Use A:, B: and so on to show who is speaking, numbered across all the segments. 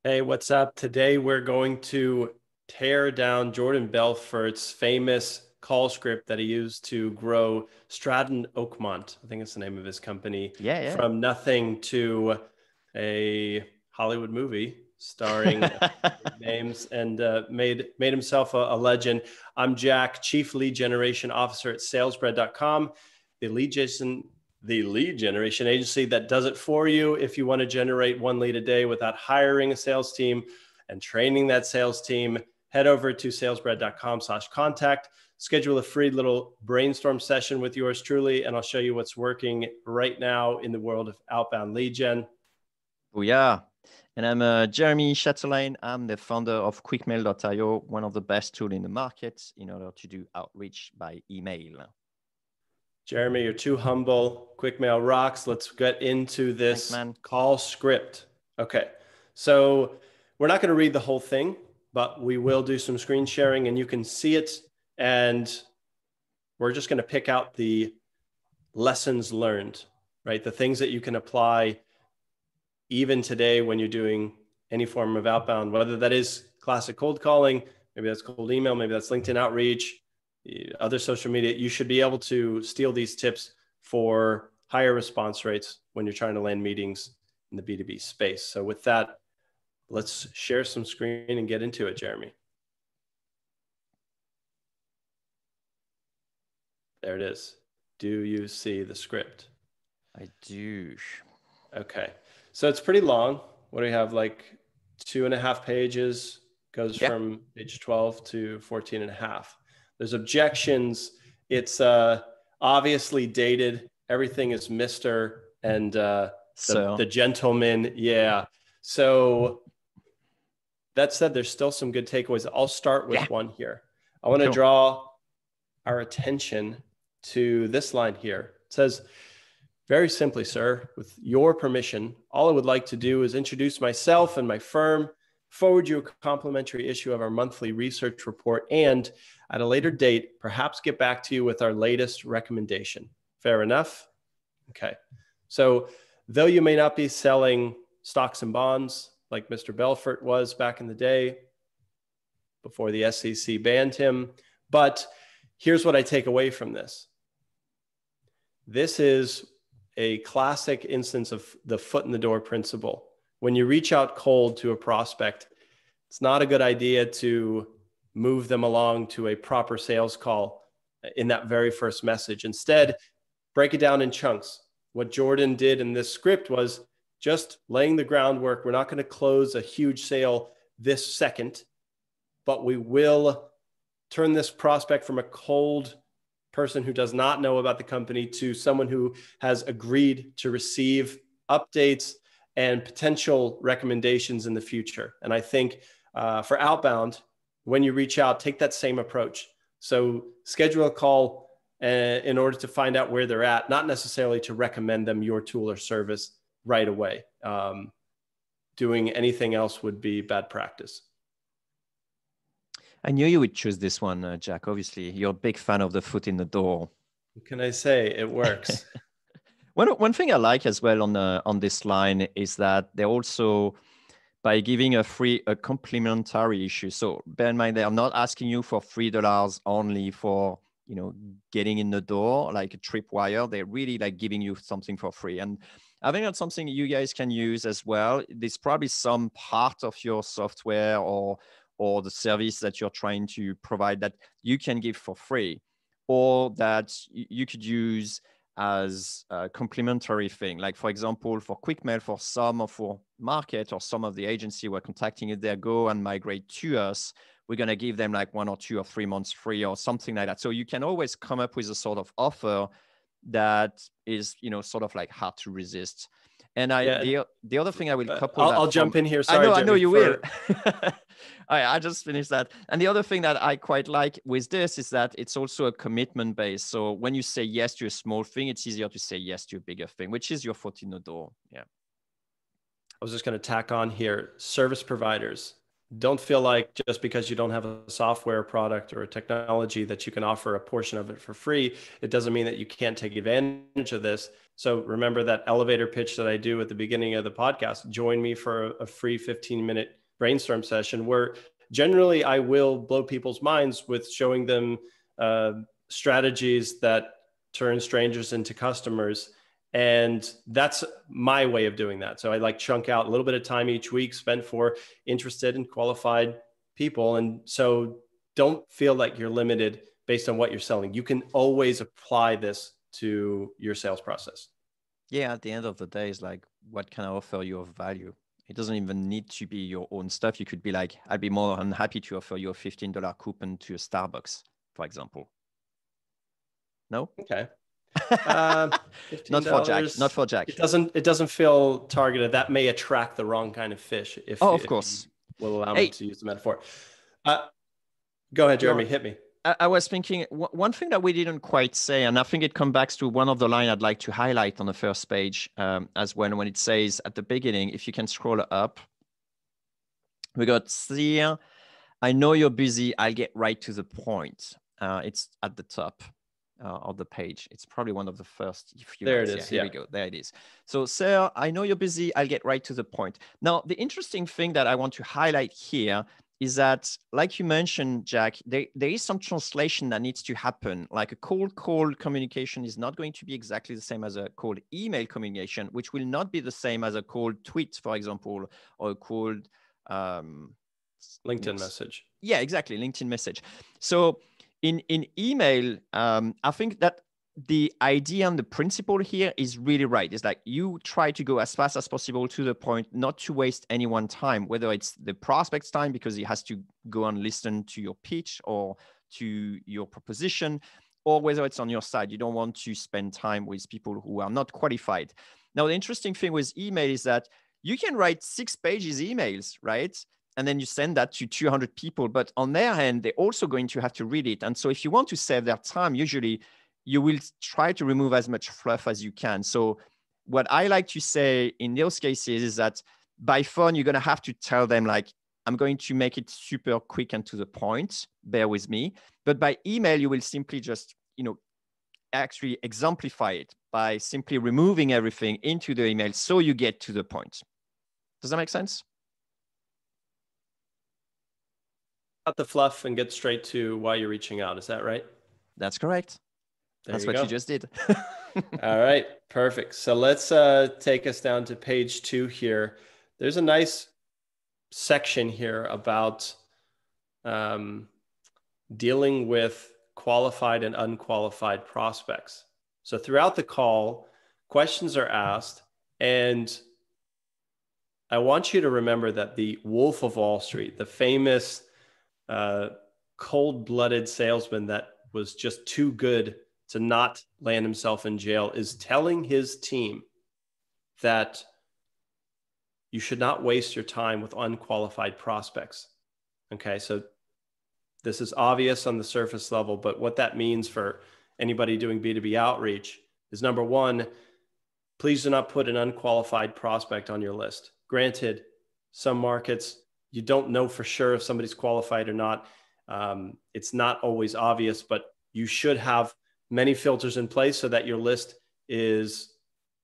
A: Hey, what's up? Today we're going to tear down Jordan Belfort's famous call script that he used to grow Stratton Oakmont, I think it's the name of his company,
B: Yeah,
A: from nothing to a Hollywood movie starring
B: yeah.
A: big names and made himself a legend. I'm Jack, Chief Lead Generation Officer at salesbread.com, the lead generation agency that does it for you. If you want to generate one lead a day without hiring a sales team and training that sales team, head over to salesbread.com/contact, schedule a free little brainstorm session with yours truly, and I'll show you what's working right now in the world of outbound lead gen.
B: Booyah. And I'm Jeremy Chatelain. I'm the founder of quickmail.io, one of the best tools in the market in order to do outreach by email.
A: Jeremy, you're too humble. Quick mail rocks. Let's get into
B: Thanks,
A: this
B: man.
A: call script. Okay. So we're not going to read the whole thing, but we will do some screen sharing and you can see it. And we're just going to pick out the lessons learned, right? The things that you can apply even today when you're doing any form of outbound, whether that is classic cold calling, maybe that's cold email, maybe that's LinkedIn outreach, other social media. You should be able to steal these tips for higher response rates when you're trying to land meetings in the B2B space. So with that, let's share some screen and get into it, Jeremy. There it is. Do you see the script?
B: I do.
A: Okay. So it's pretty long. What do we have? Like 2.5 pages, goes
B: Yeah.
A: from page 12 to 14 and a half. There's objections. It's obviously dated. Everything is Mr. and
B: So,
A: the gentleman. Yeah. So that said, there's still some good takeaways. I'll start
B: yeah,
A: with one here. I want to
B: cool.
A: draw our attention to this line here. It says, very simply, sir, with your permission, all I would like to do is introduce myself and my firm, forward you a complimentary issue of our monthly research report, and at a later date, perhaps get back to you with our latest recommendation. Fair enough? Okay. So though you may not be selling stocks and bonds like Mr. Belfort was back in the day before the SEC banned him, but here's what I take away from this. This is a classic instance of the foot in the door principle. When you reach out cold to a prospect, it's not a good idea to move them along to a proper sales call in that very first message. Instead, break it down in chunks. What Jordan did in this script was just laying the groundwork. We're not going to close a huge sale this second, but we will turn this prospect from a cold person who does not know about the company to someone who has agreed to receive updates and potential recommendations in the future. And I think for outbound, when you reach out, take that same approach. So schedule a call in order to find out where they're at, not necessarily to recommend them your tool or service right away. Doing anything else would be bad practice.
B: I knew you would choose this one, Jack. Obviously, you're a big fan of the foot in the door.
A: What can I say? It works.
B: One thing I like as well on this line is that they're also by giving a complimentary issue. So bear in mind, they are not asking you for $3 only for getting in the door like a tripwire. They're really like giving you something for free. And I think that's something you guys can use as well. There's probably some part of your software or the service that you're trying to provide that you can give for free, or that you could use as a complementary thing. Like, for example, for QuickMail, for some of our market or some of the agency we're contacting, if they go and migrate to us, we're going to give them like 1 or 2 or 3 months free or something like that. So you can always come up with a sort of offer that is, sort of like hard to resist. And
A: Yeah.
B: the other thing I will couple
A: I'll
B: that
A: jump
B: from,
A: in here.
B: I
A: Sorry,
B: know, I know
A: Jeremy,
B: you will.
A: for
B: I just finished that. And the other thing that I quite like with this is that it's also a commitment based. So when you say yes to a small thing, it's easier to say yes to a bigger thing, which is your foot in the door. Yeah.
A: I was just going to tack on here, service providers. Don't feel like just because you don't have a software product or a technology that you can offer a portion of it for free, it doesn't mean that you can't take advantage of this. So remember that elevator pitch that I do at the beginning of the podcast. Join me for a free 15-minute brainstorm session where generally I will blow people's minds with showing them strategies that turn strangers into customers. And that's my way of doing that. So I like chunk out a little bit of time each week spent for interested and qualified people. And so don't feel like you're limited based on what you're selling. You can always apply this to your sales process.
B: Yeah, at the end of the day, it's like, what can I offer you of value? It doesn't even need to be your own stuff. You could be like, I'd be more than happy to offer you a $15 coupon to a Starbucks, for example. No?
A: Okay.
B: Not for Jack. Not for Jack.
A: It doesn't feel targeted. That may attract the wrong kind of fish.
B: Of course.
A: You will allow me to use the metaphor. Go ahead, Jeremy. Hit me.
B: I was thinking one thing that we didn't quite say, and I think it comes back to one of the lines I'd like to highlight on the first page as well, when it says at the beginning, if you can scroll up, we got here. I know you're busy. I'll get right to the point. It's at the top of the page. It's probably one of the first.
A: There it is.
B: Here we go. There it is. So, sir, I know you're busy. I'll get right to the point. Now, the interesting thing that I want to highlight here is that, like you mentioned, Jack, there is some translation that needs to happen. Like a cold call communication is not going to be exactly the same as a cold email communication, which will not be the same as a cold tweet, for example, or a cold
A: LinkedIn message.
B: Yeah, exactly. LinkedIn message. So in email, I think that the idea and the principle here is really right. It's like you try to go as fast as possible to the point, not to waste anyone's time, whether it's the prospect's time because he has to go and listen to your pitch or to your proposition, or whether it's on your side. You don't want to spend time with people who are not qualified. Now, the interesting thing with email is that you can write 6 pages emails, right? And then you send that to 200 people, but on their end, they're also going to have to read it. And so if you want to save their time, usually you will try to remove as much fluff as you can. So what I like to say in those cases is that by phone, you're going to have to tell them like, I'm going to make it super quick and to the point, bear with me. But by email, you will simply just, actually exemplify it by simply removing everything into the email so you get to the point. Does that make sense?
A: Cut the fluff and get straight to why you're reaching out. Is that right?
B: That's correct. That's what you just did.
A: All right, perfect. So let's take us down to page 2 here. There's a nice section here about dealing with qualified and unqualified prospects. So throughout the call, questions are asked, and I want you to remember that the Wolf of Wall Street, the famous cold-blooded salesman that was just too good to not land himself in jail, is telling his team that you should not waste your time with unqualified prospects. Okay, so this is obvious on the surface level, but what that means for anybody doing B2B outreach is, number one, please do not put an unqualified prospect on your list. Granted, some markets, you don't know for sure if somebody's qualified or not. It's not always obvious, but you should have many filters in place so that your list is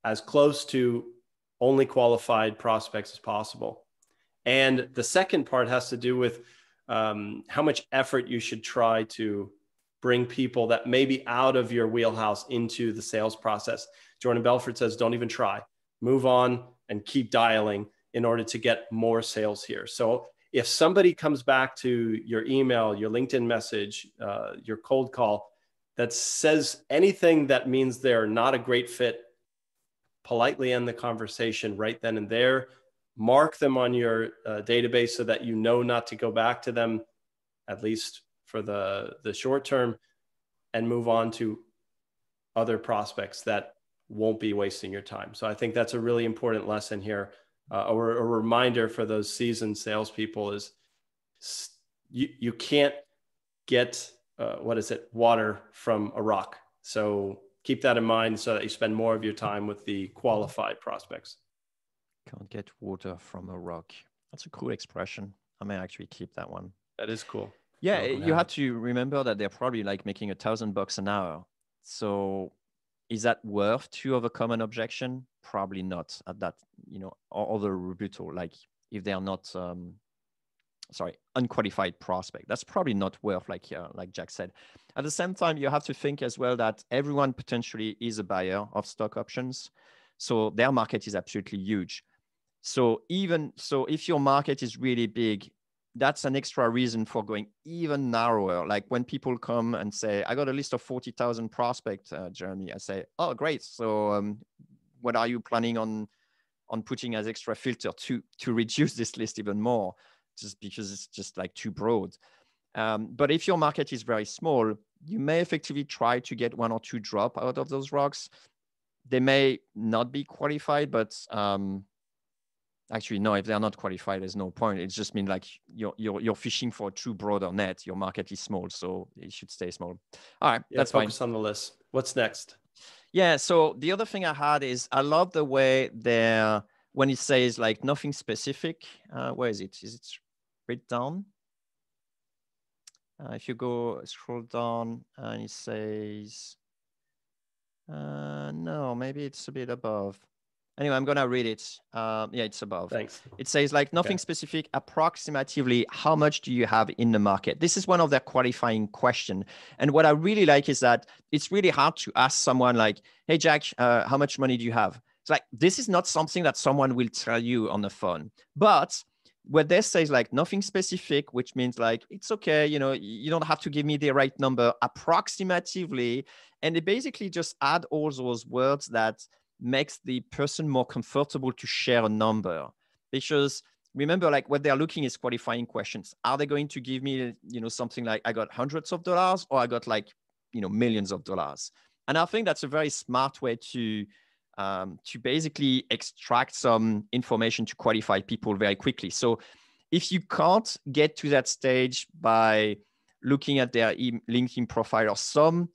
A: as close to only qualified prospects as possible. And the second part has to do with how much effort you should try to bring people that may be out of your wheelhouse into the sales process. Jordan Belfort says, don't even try. Move on and keep dialing in order to get more sales here. So if somebody comes back to your email, your LinkedIn message, your cold call that says anything that means they're not a great fit, politely end the conversation right then and there. Mark them on your database so that you know not to go back to them, at least for the short term, and move on to other prospects that won't be wasting your time. So I think that's a really important lesson here. Or a reminder for those seasoned salespeople is you can't get, water from a rock. So keep that in mind so that you spend more of your time with the qualified prospects.
B: Can't get water from a rock. That's a cool expression. I may actually keep that one.
A: That is cool.
B: Yeah, you have to remember that they're probably like making $1,000 an hour. So Is that worth to overcome an objection? Probably not at that, or other rebuttal, like if they are not, unqualified prospect. That's probably not worth, like Jack said. At the same time, you have to think as well that everyone potentially is a buyer of stock options. So their market is absolutely huge. So if your market is really big, that's an extra reason for going even narrower. Like when people come and say, I got a list of 40,000 prospects, Jeremy, I say, oh, great. So what are you planning on putting as extra filter to reduce this list even more, just because it's just like too broad? But if your market is very small, you may effectively try to get one or two drop out of those rocks. They may not be qualified, but actually, no, if they're not qualified, there's no point. It just means like you're fishing for a true broader net. Your market is small, so it should stay small. All right, that's fine.
A: Focus on the list. What's next?
B: Yeah, so the other thing I had is I love the way when it says like nothing specific. Where is it? Is it written down? If you go scroll down and it says, no, maybe it's a bit above. Anyway, I'm going to read it. Yeah, it's above.
A: Thanks.
B: It says like nothing specific, approximately how much do you have in the market? This is one of their qualifying questions. And what I really like is that it's really hard to ask someone like, hey, Jack, how much money do you have? It's like, this is not something that someone will tell you on the phone. But what they say is like nothing specific, which means like, it's okay. You don't have to give me the right number, approximately. And they basically just add all those words that makes the person more comfortable to share a number. Because remember, like what they're looking is qualifying questions. Are they going to give me, something like I got hundreds of dollars or I got like, millions of dollars? And I think that's a very smart way to basically extract some information to qualify people very quickly. So if you can't get to that stage by looking at their LinkedIn profile or some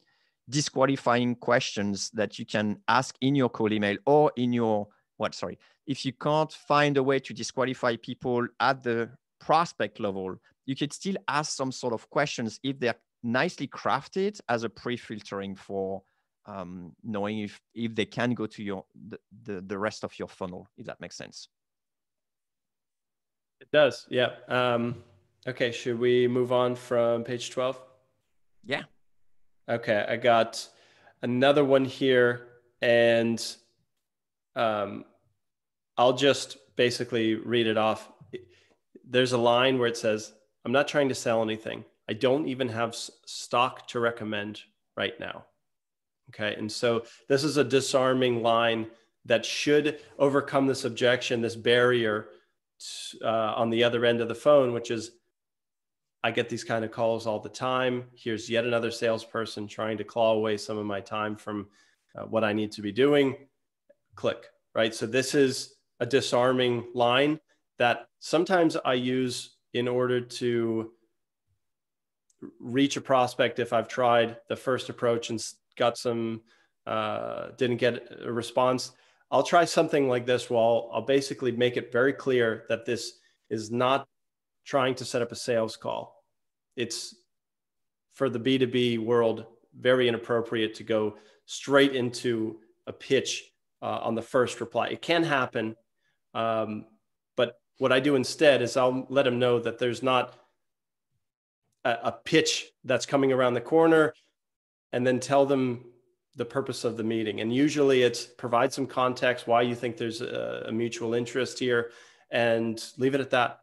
B: disqualifying questions that you can ask in your cold email or in your if you can't find a way to disqualify people at the prospect level, you could still ask some sort of questions if they're nicely crafted as a pre-filtering for knowing if they can go to the rest of your funnel, if that makes sense.
A: It does, yeah. Okay, should we move on from page 12?
B: Yeah.
A: Okay, I got another one here, and I'll just basically read it off. There's a line where it says, I'm not trying to sell anything. I don't even have stock to recommend right now. Okay, and so this is a disarming line that should overcome this objection, this barrier on the other end of the phone, which is, I get these kind of calls all the time. Here's yet another salesperson trying to claw away some of my time from what I need to be doing. Click, right? So this is a disarming line that sometimes I use in order to reach a prospect if I've tried the first approach and got some, didn't get a response. I'll try something like this where I'll basically make it very clear that this is not trying to set up a sales call. It's, for the B2B world, very inappropriate to go straight into a pitch on the first reply. It can happen, but what I do instead is I'll let them know that there's not a pitch that's coming around the corner, and then tell them the purpose of the meeting. And usually it's provide some context why you think there's a mutual interest here, and leave it at that.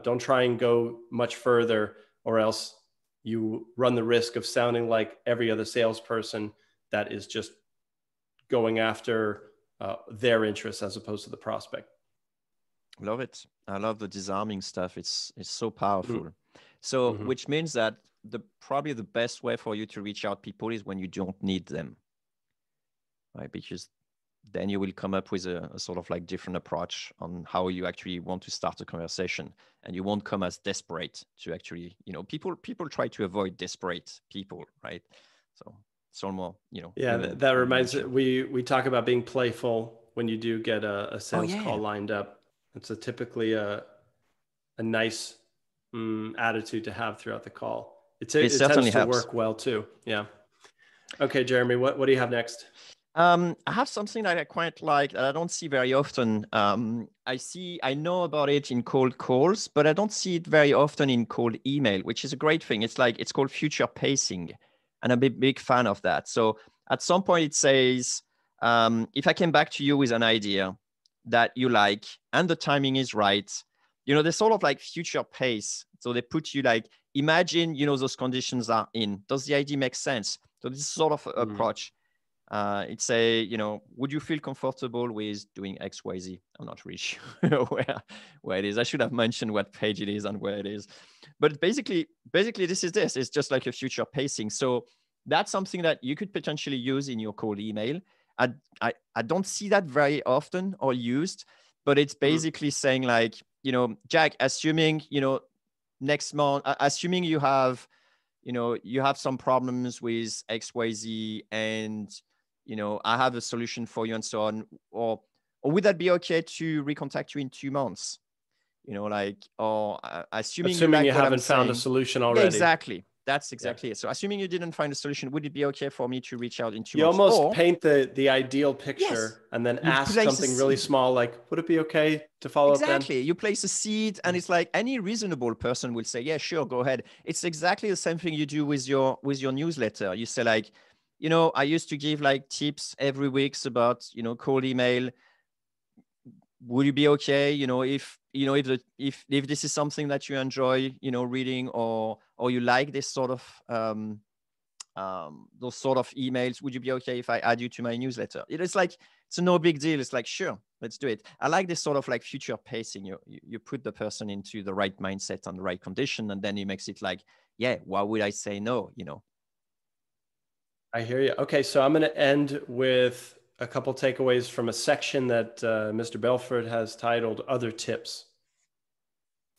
A: Don't try and go much further, or else you run the risk of sounding like every other salesperson that is just going after their interests as opposed to the prospect.
B: Love it. I love the disarming stuff. It's so powerful. So, which means that probably the best way for you to reach out people is when you don't need them, right? Because then you will come up with a sort of like different approach on how you actually want to start a conversation, and you won't come as desperate to actually, people try to avoid desperate people, right? So it's all more,
A: Yeah, that reminds me, we talk about being playful when you do get a sales call lined up. It's typically a nice attitude to have throughout the call. It tends to work well too. Yeah. Okay, Jeremy, what do you have next?
B: I have something that I quite like that I don't see very often. I know about it in cold calls, but I don't see it very often in cold email, which is a great thing. It's called future pacing, and I'm a big fan of that. So at some point it says, if I came back to you with an idea that you like and the timing is right, there's sort of like future pace. So they put you like, imagine, those conditions are in. Does the idea make sense? So this sort of approach. It's would you feel comfortable with doing XYZ? I'm not really sure where it is. I should have mentioned what page it is and where it is. But basically, this. It's just like a future pacing. So that's something that you could potentially use in your cold email. I don't see that very often or used, but it's basically saying like, Jack, assuming, next month, assuming you have some problems with XYZ and, I have a solution for you and so on. Or would that be okay to recontact you in 2 months? Or assuming you like
A: you
B: what
A: haven't
B: I'm
A: found a
B: saying.
A: solution already.
B: Yeah, exactly. That's exactly it. So assuming you didn't find a solution, would it be okay for me to reach out in 2
A: You
B: months?
A: almost paint the ideal picture
B: Yes,
A: and then
B: you
A: ask
B: place a
A: something really
B: seed.
A: small, like, would it be okay to follow up then?
B: Exactly. You place a seed and it's like any reasonable person will say, yeah, sure, go ahead. It's exactly the same thing you do with your newsletter. You say like, I used to give like tips every week about, cold email. Would you be okay, if this is something that you enjoy, reading or you like this sort of those sort of emails, would you be okay if I add you to my newsletter? It's like, it's no big deal. It's like, sure, let's do it. I like this sort of like future pacing. You put the person into the right mindset and the right condition, and then it makes it like, yeah, why would I say no?
A: I hear you. Okay, so I'm going to end with a couple takeaways from a section that Mr. Belfort has titled Other Tips.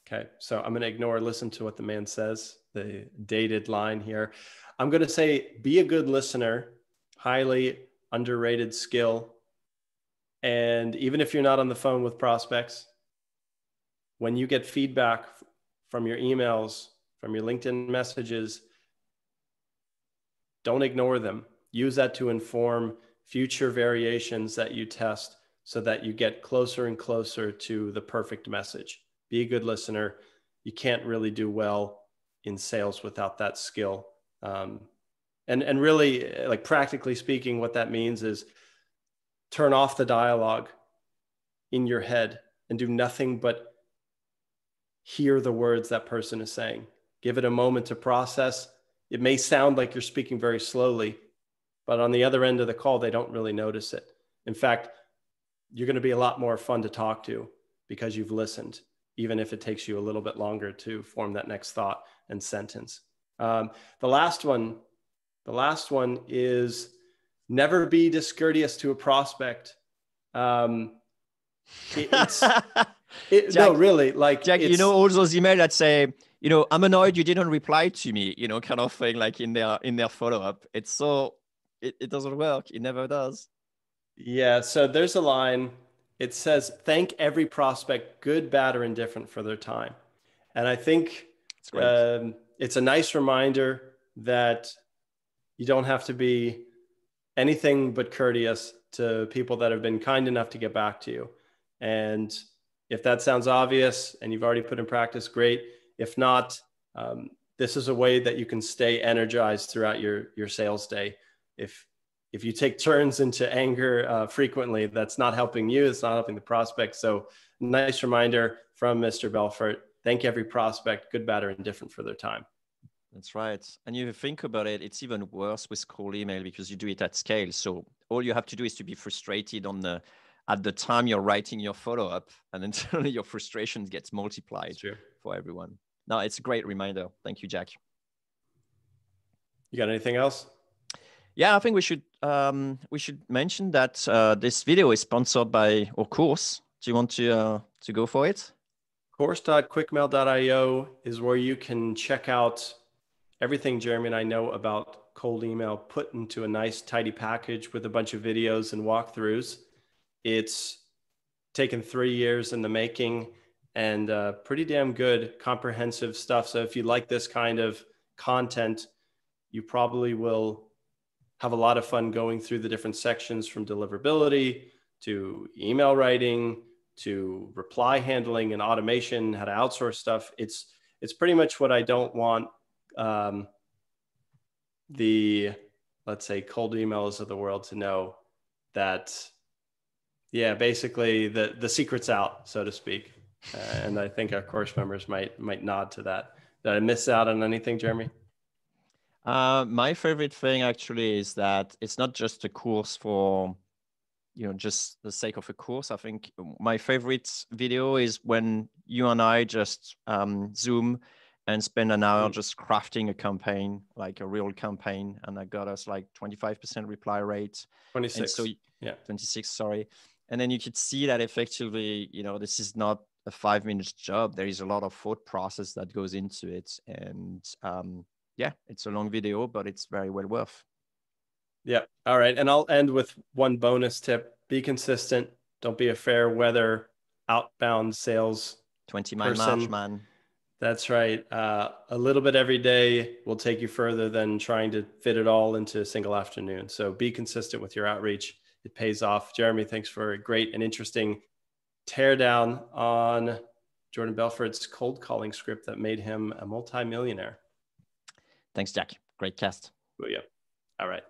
A: Okay, so I'm going to listen to what the man says, the dated line here. I'm going to say, be a good listener, highly underrated skill. And even if you're not on the phone with prospects, when you get feedback from your emails, from your LinkedIn messages, don't ignore them. Use that to inform future variations that you test so that you get closer and closer to the perfect message. Be a good listener. You can't really do well in sales without that skill. And really, like practically speaking, what that means is turn off the dialogue in your head and do nothing but hear the words that person is saying. Give it a moment to process. It may sound like you're speaking very slowly, but on the other end of the call, they don't really notice it. In fact, you're going to be a lot more fun to talk to because you've listened, even if it takes you a little bit longer to form that next thought and sentence. The last one is never be discourteous to a prospect.
B: Jack,
A: no, really, like
B: Jack, all those emails that say, I'm annoyed you didn't reply to me, kind of thing, like in their follow-up. It's so, it doesn't work. It never does.
A: Yeah. So there's a line. It says, thank every prospect, good, bad, or indifferent, for their time. And I think it's a nice reminder that you don't have to be anything but courteous to people that have been kind enough to get back to you. And if that sounds obvious and you've already put in practice, great. If not, this is a way that you can stay energized throughout your sales day. If you take turns into anger frequently, that's not helping you. It's not helping the prospect. So nice reminder from Mr. Belfort. Thank every prospect, good, bad, or indifferent, for their time.
B: That's right. And you think about it, it's even worse with cold email because you do it at scale. So all you have to do is to be frustrated at the time you're writing your follow-up, and then suddenly your frustration gets multiplied for everyone. No, it's a great reminder. Thank you, Jack.
A: You got anything else?
B: Yeah, I think we should mention that this video is sponsored by our course. Do you want to go for it?
A: Course.quickmail.io is where you can check out everything Jeremy and I know about cold email put into a nice, tidy package with a bunch of videos and walkthroughs. It's taken 3 years in the making and pretty damn good, comprehensive stuff. So if you like this kind of content, you probably will have a lot of fun going through the different sections, from deliverability to email writing to reply handling and automation, how to outsource stuff. It's pretty much what I don't want the, let's say, cold emails of the world to know, that, yeah, basically the secret's out, so to speak. And I think our course members might nod to that. Did I miss out on anything, Jeremy?
B: My favorite thing actually is that it's not just a course for, just the sake of a course. I think my favorite video is when you and I just Zoom and spend an hour just crafting a campaign, like a real campaign. And that got us like 25% reply rate.
A: 26.
B: And so,
A: yeah.
B: 26, sorry. And then you could see that effectively, this is not a 5 minutes job. There is a lot of thought process that goes into it. And yeah, it's a long video, but it's very well worth.
A: Yeah. All right. And I'll end with one bonus tip. Be consistent. Don't be a fair weather outbound sales
B: 20-mile march, man.
A: That's right. A little bit every day will take you further than trying to fit it all into a single afternoon. So be consistent with your outreach. It pays off. Jeremy, thanks for a great and interesting teardown on Jordan Belfort's cold calling script that made him a multimillionaire.
B: Thanks, Jack. Great cast.
A: Oh, yeah. All right.